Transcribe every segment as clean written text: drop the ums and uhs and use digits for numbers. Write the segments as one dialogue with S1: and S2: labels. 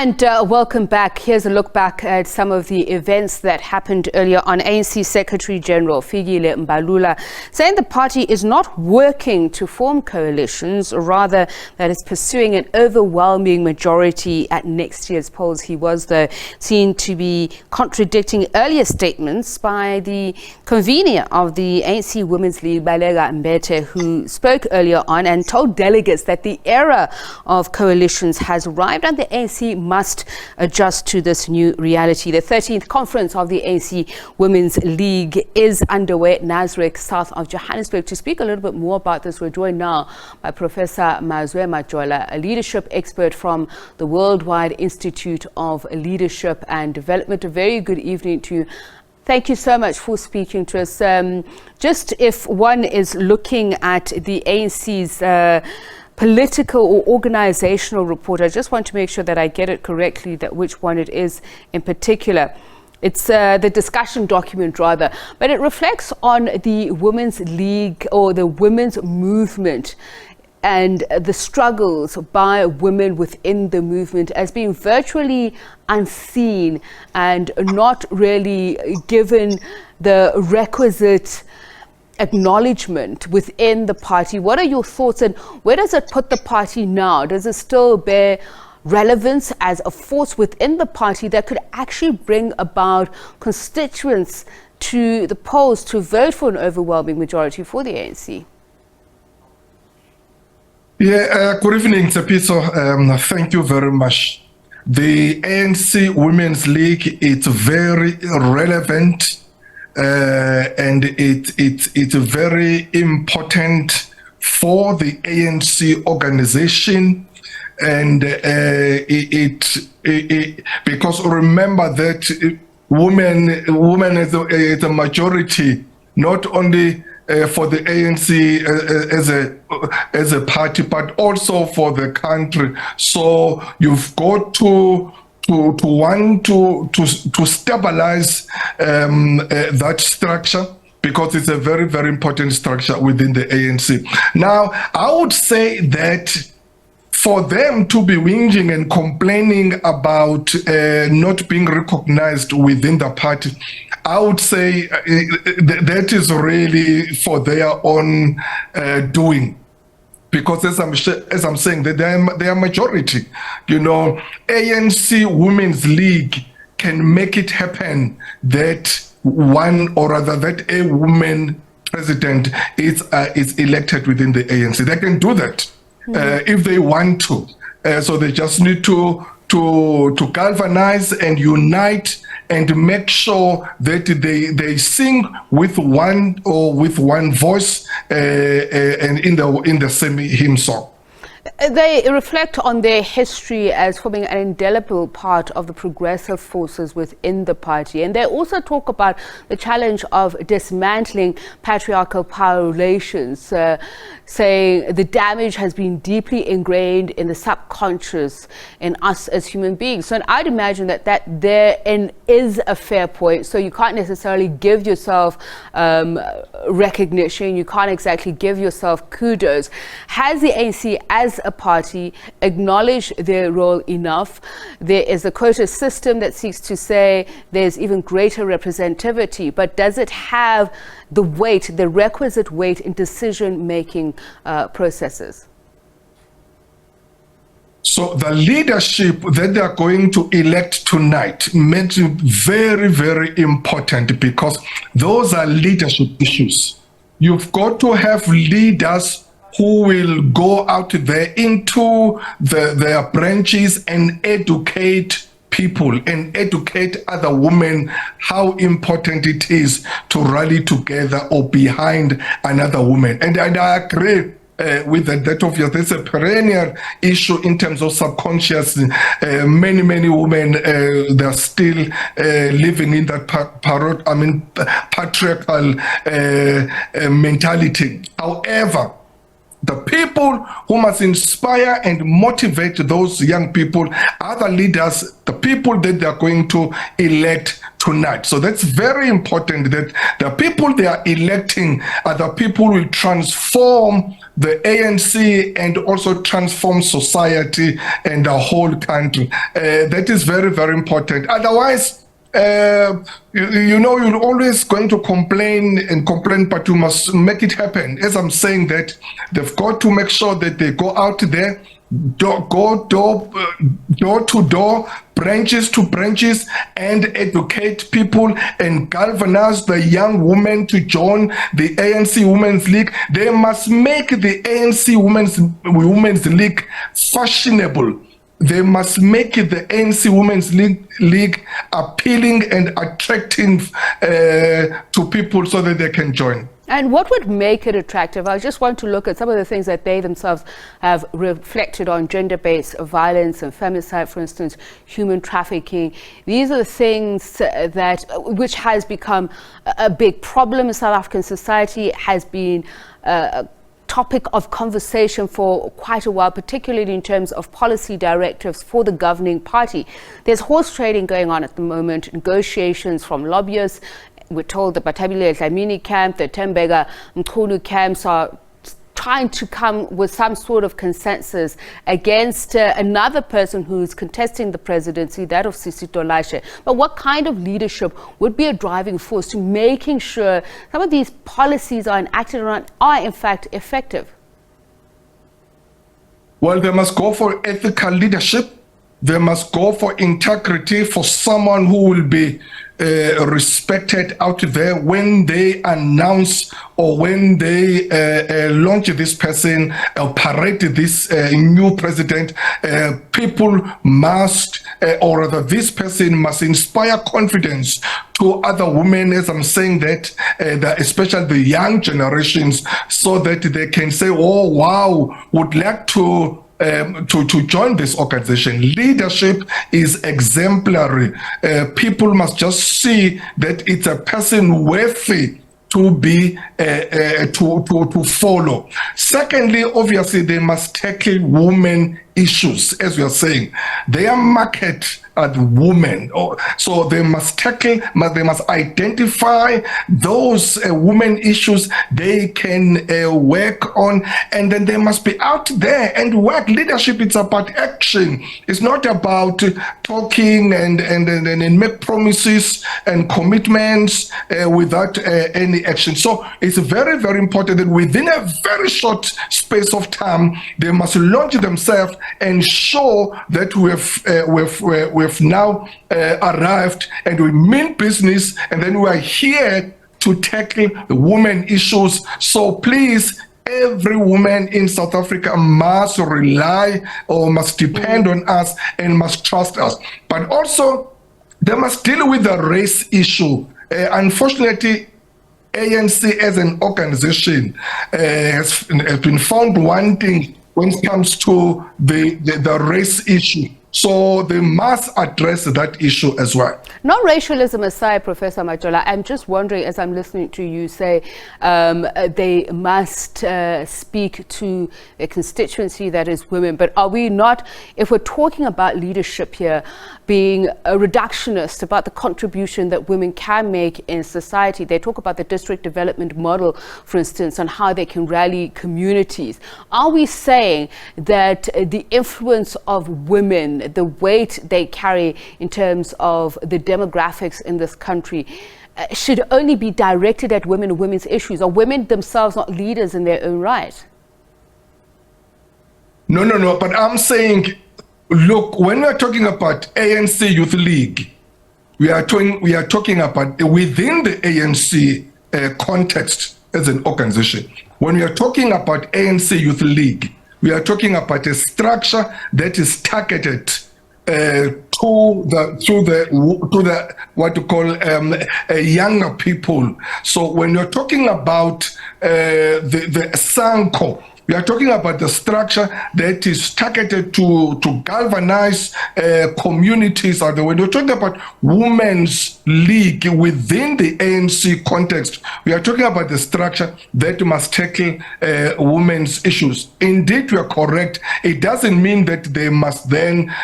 S1: And welcome back. Here's a look back at some of the events that happened earlier on. ANC Secretary General Fikile Mbalula saying the party is not working to form coalitions, rather that it's pursuing an overwhelming majority at next year's polls. He was seen to be contradicting earlier statements by the convener of the ANC Women's League, Balega Mbete, who spoke earlier on and told delegates that the era of coalitions has arrived and the ANC must adjust to this new reality. The 13th conference of the ANC Women's League is underway at Nasrec, south of Johannesburg. To speak a little bit more about this, we're joined now by Professor Mazwe Majola, a leadership expert from the Worldwide Institute of Leadership and Development. A very good evening to you. Thank you so much for speaking to us. Just if one is looking at the ANC's political or organizational report, I just want to make sure that I get it correctly, that which one it is in particular. It's the discussion document rather, but it reflects on the Women's League or the women's movement and the struggles by women within the movement as being virtually unseen and not really given the requisite acknowledgement within the party. What are your thoughts, and where does it put the party now? Does it still bear relevance as a force within the party that could actually bring about constituents to the polls to vote for an overwhelming majority for the ANC?
S2: Yeah, good evening, Tsepiso. Thank you very much. The ANC Women's League is very relevant and it's very important for the ANC organization, and because remember that women is a majority, not only for the ANC as a party, but also for the country. So you've got to want to stabilize that structure, because it's a very, very important structure within the ANC. Now, I would say that for them to be whinging and complaining about not being recognized within the party, I would say that is really for their own doing. Because as I'm saying, that they are majority. You know, ANC Women's League can make it happen that one, or rather that a woman president is elected within the ANC. They can do that if they want to. So they just need to galvanize and unite and make sure that they sing with one voice and in the same hymn song.
S1: They reflect on their history as forming an indelible part of the progressive forces within the party. And they also talk about the challenge of dismantling patriarchal power relations, saying the damage has been deeply ingrained in the subconscious in us as human beings. So I'd imagine that therein is a fair point. So you can't necessarily give yourself recognition, you can't exactly give yourself kudos. Has the ANC as a party acknowledge their role enough? There is a quota system that seeks to say there's even greater representativity, but does it have the weight, the requisite weight in decision-making processes?
S2: So the leadership that they are going to elect tonight makes it very, very important, because those are leadership issues. You've got to have leaders who will go out there into their branches and educate people and educate other women how important it is to rally together or behind another woman. And I agree with that obvious. There's a perennial issue in terms of subconscious. Many women, they're still living in that patriarchal mentality. However, The people who must inspire and motivate those young people are the leaders, the people that they are going to elect tonight. So that's very important, that the people they are electing are the people who will transform the ANC and also transform society and the whole country. That is very, very important. Otherwise, you're always going to complain, but you must make it happen. As I'm saying, that they've got to make sure that they go out there, door to door, branches to branches, and educate people and galvanize the young women to join the ANC Women's League. They must make the ANC Women's League fashionable. They must make the ANC Women's League appealing and attractive to people so that they can join.
S1: And what would make it attractive? I just want to look at some of the things that they themselves have reflected on: gender-based violence and femicide, for instance, human trafficking. These are the things which has become a big problem in South African society, has been topic of conversation for quite a while, particularly in terms of policy directives for the governing party. There's horse trading going on at the moment, negotiations from lobbyists. We're told the Batabile Dlamini camp, the Tembega Mkhulu camps are trying to come with some sort of consensus against another person who's contesting the presidency, that of Sisito Lashe. But what kind of leadership would be a driving force to making sure some of these policies are enacted and are in fact effective?
S2: Well, they must go for ethical leadership. They must go for integrity, for someone who will be respected out there when they announce or when they launch this person or parade this new president. People must, or rather this person must inspire confidence to other women, as I'm saying that especially the young generations, so that they can say, oh wow, would like to join this organization. Leadership is exemplary. People must just see that it's a person worthy to be to follow. Secondly, obviously, they must tackle women issues, as we are saying. Their market are the women, so they must tackle, they must identify those women issues they can work on, and then they must be out there and work. Leadership, it's about action. It's not about talking and make promises and commitments without any action. So it's very, very important that within a very short space of time, they must launch themselves and show that we've now arrived and we mean business, and then we are here to tackle the women issues. So please, every woman in South Africa must rely or must depend on us and must trust us. But also, they must deal with the race issue. Unfortunately, ANC as an organization has been found wanting when it comes to the race issue. So they must address that issue as well.
S1: No racialism aside, Professor Majola, I'm just wondering, as I'm listening to you say, they must speak to a constituency that is women. But are we not, if we're talking about leadership here, being a reductionist about the contribution that women can make in society? They talk about the district development model, for instance, on how they can rally communities. Are we saying that the influence of women, the weight they carry in terms of the demographics in this country, should only be directed at women and women's issues? Are women themselves not leaders in their own right?
S2: No. But I'm saying, look, when we're talking about ANC Youth League, we are talking about within the ANC context as an organization. When we are talking about ANC Youth League, we are talking about a structure that is targeted to the what you call younger people. So when you're talking about the SANCO, We are talking about the structure that is targeted to galvanize communities. When we're talking about women's league within the ANC context, we are talking about the structure that must tackle women's issues. Indeed, we are correct. It doesn't mean that they must then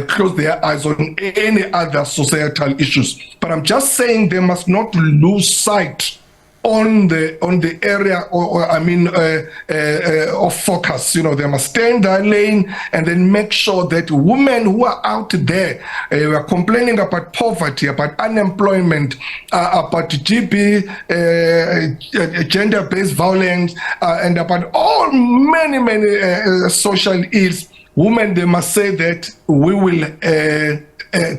S2: close their eyes on any other societal issues. But I'm just saying they must not lose sight on the area of focus. They must stay in their lane and then make sure that women who are out there are complaining about poverty, about unemployment, about GB, gender-based violence, and about all many social ills. Women, they must say that we will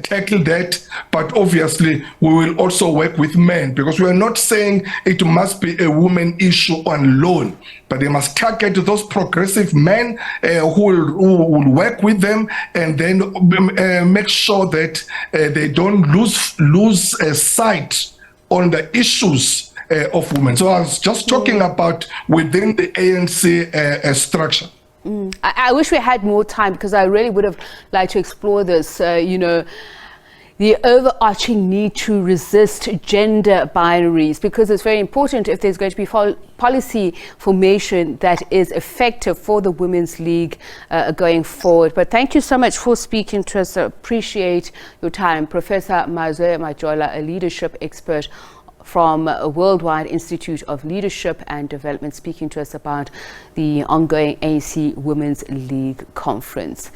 S2: tackle that, but obviously we will also work with men, because we are not saying it must be a woman issue alone, but they must target those progressive men who will work with them, and then make sure that they don't lose sight on the issues of women. So I was just talking about within the ANC structure.
S1: I wish we had more time, because I really would have liked to explore this, the overarching need to resist gender binaries, because it's very important if there's going to be policy formation that is effective for the Women's League going forward. But thank you so much for speaking to us. I appreciate your time. Professor Mazwe Majola, a leadership expert from a Worldwide Institute of Leadership and Development, speaking to us about the ongoing ANC Women's League conference.